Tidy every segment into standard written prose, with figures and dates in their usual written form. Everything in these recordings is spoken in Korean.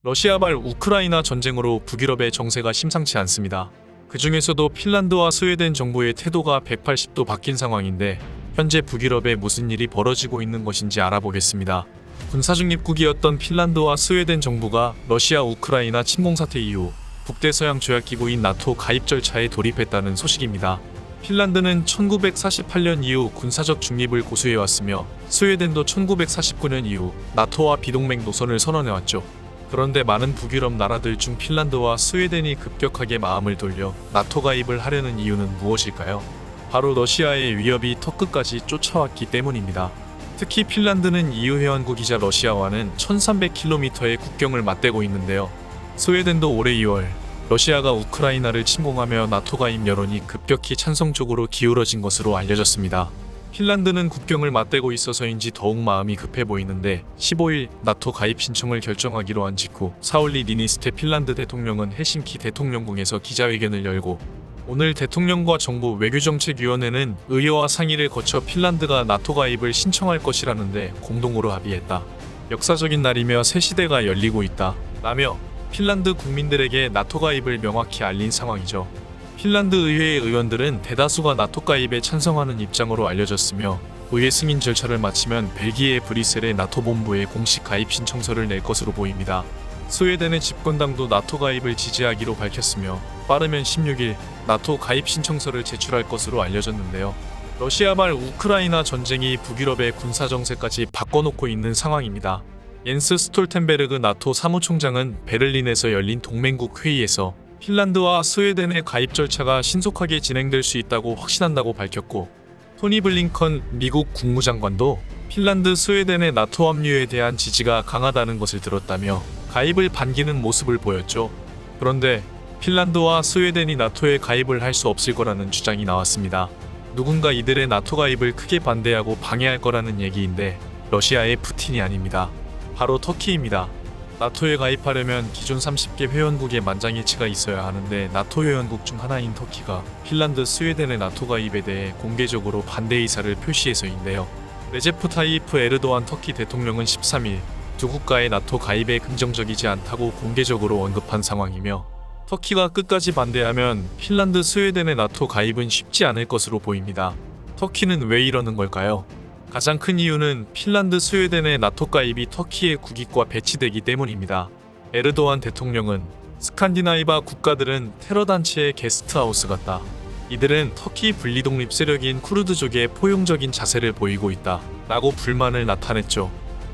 러시아발 우크라이나 전쟁으로 북유럽의 정세가 심상치 않습니다. 그 중에서도 핀란드와 스웨덴 정부의 태도가 180도 바뀐 상황인데 현재 북유럽에 무슨 일이 벌어지고 있는 것인지 알아보겠습니다. 군사중립국이었던 핀란드와 스웨덴 정부가 러시아 우크라이나 침공사태 이후 북대서양 조약기구인 나토 가입 절차에 돌입했다는 소식입니다. 핀란드는 1948년 이후 군사적 중립을 고수해왔으며 스웨덴도 1949년 이후 나토와 비동맹 노선을 선언해왔죠. 그런데 많은 북유럽 나라들 중 핀란드와 스웨덴이 급격하게 마음을 돌려 나토 가입을 하려는 이유는 무엇일까요? 바로 러시아의 위협이 턱끝까지 쫓아왔기 때문입니다. 특히 핀란드는 EU 회원국이자 러시아와는 1300km의 국경을 맞대고 있는데요. 스웨덴도 올해 2월 러시아가 우크라이나를 침공하며 나토 가입 여론이 급격히 찬성 쪽으로 기울어진 것으로 알려졌습니다. 핀란드는 국경을 맞대고 있어서인지 더욱 마음이 급해 보이는데 15일 나토 가입 신청을 결정하기로 한 직후 사울리 니니스테 핀란드 대통령은 헬싱키 대통령궁에서 기자회견을 열고 오늘 대통령과 정부 외교정책위원회는 의회와 상의를 거쳐 핀란드가 나토 가입을 신청할 것이라는데 공동으로 합의했다. 역사적인 날이며 새 시대가 열리고 있다. 라며 핀란드 국민들에게 나토 가입을 명확히 알린 상황이죠. 핀란드 의회의 의원들은 대다수가 나토 가입에 찬성하는 입장으로 알려졌으며 의회 승인 절차를 마치면 벨기에 브뤼셀의 나토 본부에 공식 가입 신청서를 낼 것으로 보입니다. 스웨덴의 집권당도 나토 가입을 지지하기로 밝혔으며 빠르면 16일 나토 가입 신청서를 제출할 것으로 알려졌는데요. 러시아발 우크라이나 전쟁이 북유럽의 군사정세까지 바꿔놓고 있는 상황입니다. 옌스 스톨텐베르그 나토 사무총장은 베를린에서 열린 동맹국 회의에서 핀란드와 스웨덴의 가입 절차가 신속하게 진행될 수 있다고 확신한다고 밝혔고 토니 블링컨 미국 국무장관도 핀란드, 스웨덴의 나토 합류에 대한 지지가 강하다는 것을 들었다며 가입을 반기는 모습을 보였죠. 그런데 핀란드와 스웨덴이 나토에 가입을 할 수 없을 거라는 주장이 나왔습니다. 누군가 이들의 나토 가입을 크게 반대하고 방해할 거라는 얘기인데 러시아의 푸틴이 아닙니다. 바로 터키입니다. 나토에 가입하려면 기존 30개 회원국의 만장일치가 있어야 하는데 나토 회원국 중 하나인 터키가 핀란드, 스웨덴의 나토 가입에 대해 공개적으로 반대 의사를 표시해서인데요. 레제프 타이이프 에르도안 터키 대통령은 13일 두 국가의 나토 가입에 긍정적이지 않다고 공개적으로 언급한 상황이며 터키가 끝까지 반대하면 핀란드, 스웨덴의 나토 가입은 쉽지 않을 것으로 보입니다. 터키는 왜 이러는 걸까요? 가장 큰 이유는 핀란드, 스웨덴의 나토 가입이 터키의 국익과 배치되기 때문입니다. 에르도안 대통령은 스칸디나이바 국가들은 테러 단체의 게스트하우스 같다. 이들은 터키 분리독립 세력인 쿠르드족에 포용적인 자세를 보이고 있다. 라고 불만을 나타냈죠.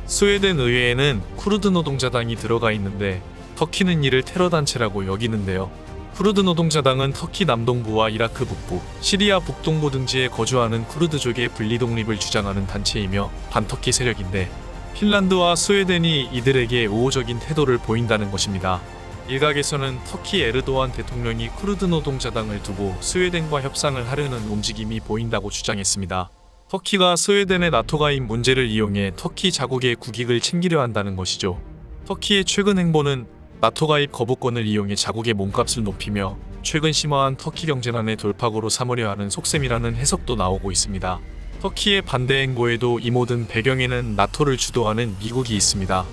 스웨덴 의회에는 쿠르드 노동자당이 들어가 있는데 터키는 이를 테러 단체라고 여기는데요. 쿠르드 노동자당은 터키 남동부와 이라크 북부, 시리아 북동부 등지에 거주하는 쿠르드족의 분리독립을 주장하는 단체이며 반터키 세력인데 핀란드와 스웨덴이 이들에게 우호적인 태도를 보인다는 것입니다. 일각에서는 터키 에르도안 대통령이 쿠르드 노동자당을 두고 스웨덴과 협상을 하려는 움직임이 보인다고 주장했습니다. 터키가 스웨덴의 나토 가입 문제를 이용해 터키 자국의 국익을 챙기려 한다는 것이죠. 터키의 최근 행보는 나토 가입 거부권을 이용해 자국의 몸값을 높이며 최근 심화한 터키 경제난의 돌파구로 삼으려 하는 속셈이라는 해석도 나오고 있습니다. 터키의 반대 행보에도 이 모든 배경에는 나토를 주도하는 미국이 있습니다.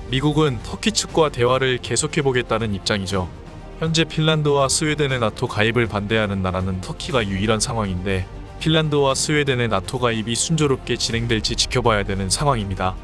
미국은 터키 측과 대화를 계속해보겠다는 입장이죠. 현재 핀란드와 스웨덴의 나토 가입을 반대하는 나라는 터키가 유일한 상황인데 핀란드와 스웨덴의 나토 가입이 순조롭게 진행될지 지켜봐야 되는 상황입니다.